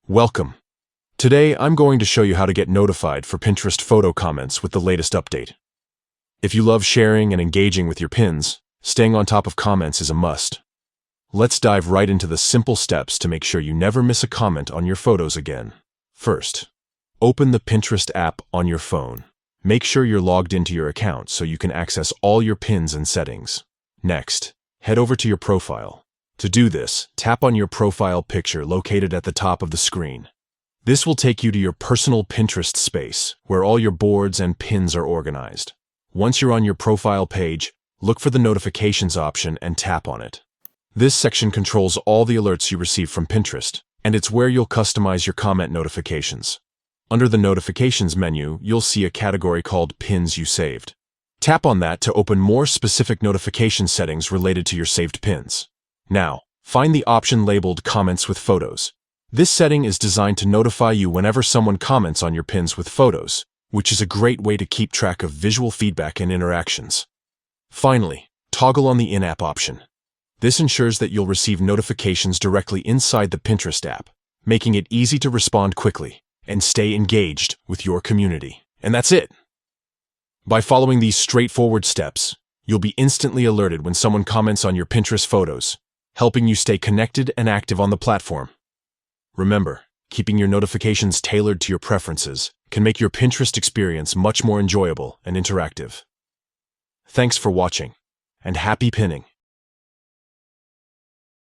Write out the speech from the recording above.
Welcome. Today, I'm going to show you how to get notified for Pinterest photo comments with the latest update. If you love sharing and engaging with your pins, staying on top of comments is a must. Let's dive right into the simple steps to make sure you never miss a comment on your photos again. First, open the Pinterest app on your phone. Make sure you're logged into your account so you can access all your pins and settings. Next, head over to your profile. To do this, tap on your profile picture located at the top of the screen. This will take you to your personal Pinterest space, where all your boards and pins are organized. Once you're on your profile page, look for the notifications option and tap on it. This section controls all the alerts you receive from Pinterest, and it's where you'll customize your comment notifications. Under the notifications menu, you'll see a category called Pins You Saved. Tap on that to open more specific notification settings related to your saved pins. Now, find the option labeled Comments with Photos. This setting is designed to notify you whenever someone comments on your pins with photos, which is a great way to keep track of visual feedback and interactions. Finally, toggle on the in-app option. This ensures that you'll receive notifications directly inside the Pinterest app, making it easy to respond quickly and stay engaged with your community. And that's it! By following these straightforward steps, you'll be instantly alerted when someone comments on your Pinterest photos, helping you stay connected and active on the platform. Remember, keeping your notifications tailored to your preferences can make your Pinterest experience much more enjoyable and interactive. Thanks for watching, and happy pinning!